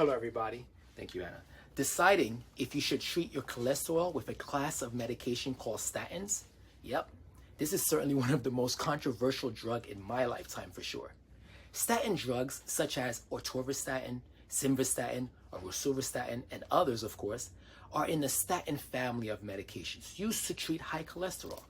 Hello, everybody. Thank you, Anna. Deciding if you should treat your cholesterol with a class of medication called statins? Yep, this is certainly one of the most controversial drugs in my lifetime for sure. Statin drugs such as atorvastatin, simvastatin, or rosuvastatin, and others, of course, are in the statin family of medications used to treat high cholesterol.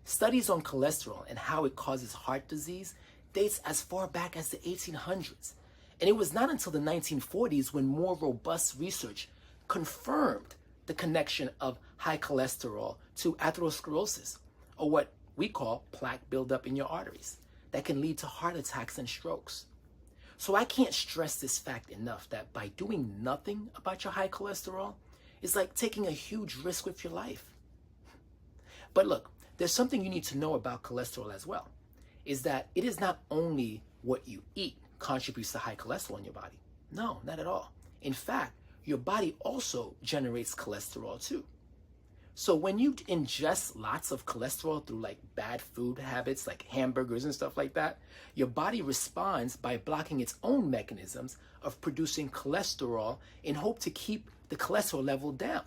Studies on cholesterol and how it causes heart disease dates as far back as the 1800s. And it was not until the 1940s when more robust research confirmed the connection of high cholesterol to atherosclerosis, or what we call plaque buildup in your arteries, that can lead to heart attacks and strokes. So I can't stress this fact enough that by doing nothing about your high cholesterol is like taking a huge risk with your life. But look, there's something you need to know about cholesterol as well, is that it is not only what you eat contributes to high cholesterol in your body. No, not at all. In fact, your body also generates cholesterol too. So when you ingest lots of cholesterol through like bad food habits like hamburgers and stuff like that, your body responds by blocking its own mechanisms of producing cholesterol in hope to keep the cholesterol level down.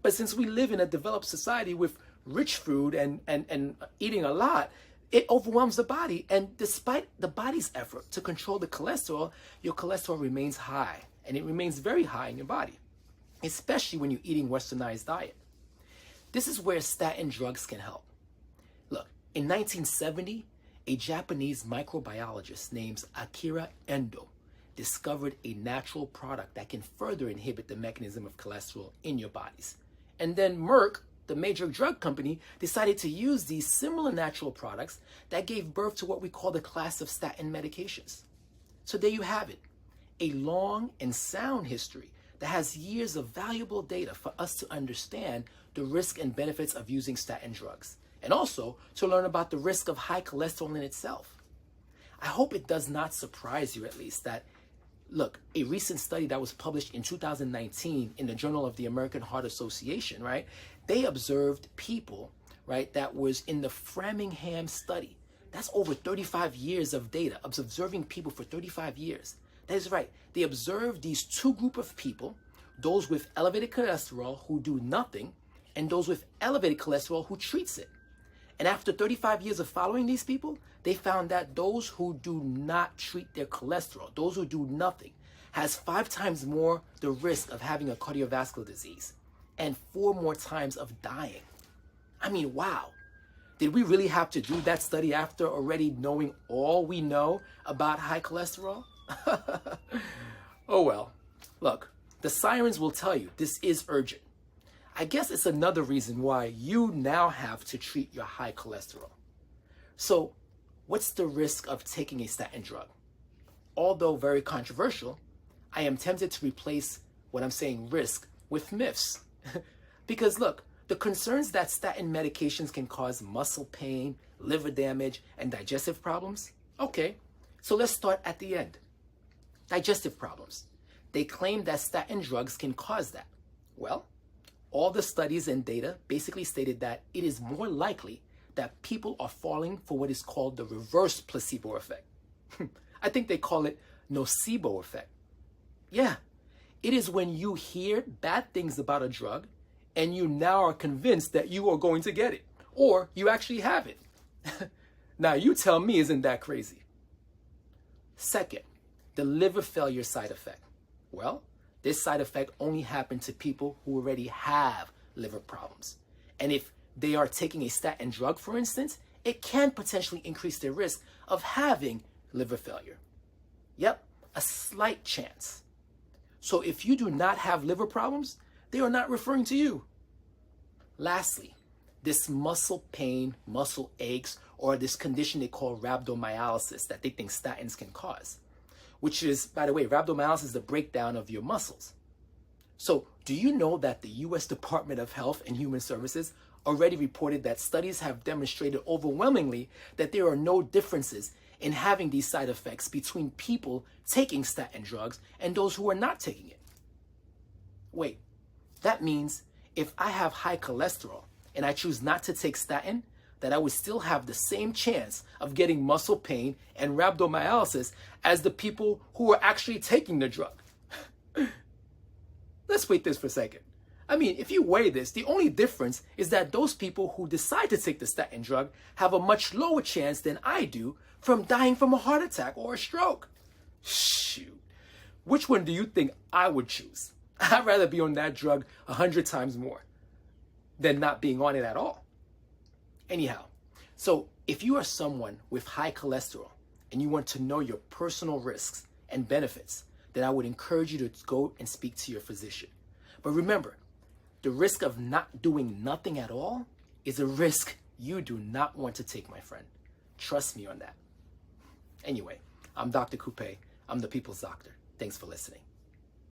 But since we live in a developed society with rich food and eating a lot, it overwhelms the body, and despite the body's effort to control the cholesterol, your cholesterol remains high, and it remains very high in your body, especially when you're eating westernized diet. This is where statin drugs can help. Look, in 1970, a Japanese microbiologist named Akira Endo discovered a natural product that can further inhibit the mechanism of cholesterol in your bodies. And then Merck, the major drug company, decided to use these similar natural products that gave birth to what we call the class of statin medications. So there you have it, a long and sound history that has years of valuable data for us to understand the risk and benefits of using statin drugs, and also to learn about the risk of high cholesterol in itself. I hope it does not surprise you, at least, that, look, a recent study that was published in 2019 in the Journal of the American Heart Association, right? They observed people, right, that was in the Framingham study. That's over 35 years of data, of observing people for 35 years. That is right. They observed these two groups of people, those with elevated cholesterol who do nothing, and those with elevated cholesterol who treats it. And after 35 years of following these people, they found that those who do not treat their cholesterol, those who do nothing, has 5 times more the risk of having a cardiovascular disease and 4 more times of dying. I mean, wow. Did we really have to do that study after already knowing all we know about high cholesterol? Oh well. Look, the sirens will tell you this is urgent. I guess it's another reason why you now have to treat your high cholesterol. So, what's the risk of taking a statin drug? Although very controversial, I am tempted to replace what I'm saying risk with myths. Because look, the concerns that statin medications can cause muscle pain, liver damage, and digestive problems? Okay, so let's start at the end. Digestive problems. They claim that statin drugs can cause that. Well, all the studies and data basically stated that it is more likely that people are falling for what is called the reverse placebo effect. I think they call it nocebo effect. Yeah, it is when you hear bad things about a drug and you now are convinced that you are going to get it, or you actually have it. Now you tell me, isn't that crazy? Second, the liver failure side effect. Well, this side effect only happens to people who already have liver problems. And if they are taking a statin drug, for instance, it can potentially increase their risk of having liver failure. Yep, a slight chance. So if you do not have liver problems, they are not referring to you. Lastly, this muscle pain, muscle aches, or this condition they call rhabdomyolysis that they think statins can cause, which is, by the way, rhabdomyolysis is the breakdown of your muscles. So do you know that the US Department of Health and Human Services already reported that studies have demonstrated overwhelmingly that there are no differences in having these side effects between people taking statin drugs and those who are not taking it? Wait, that means if I have high cholesterol and I choose not to take statin, that I would still have the same chance of getting muscle pain and rhabdomyolysis as the people who are actually taking the drug. let's wait this for a second. I mean, if you weigh this, the only difference is that those people who decide to take the statin drug have a much lower chance than I do from dying from a heart attack or a stroke. Shoot. Which one do you think I would choose? I'd rather be on that drug 100 times more than not being on it at all. Anyhow, so if you are someone with high cholesterol and you want to know your personal risks and benefits, then I would encourage you to go and speak to your physician. But remember, the risk of not doing nothing at all is a risk you do not want to take, my friend. Trust me on that. Anyway, I'm Dr. Coupe. I'm the People's Doctor. Thanks for listening.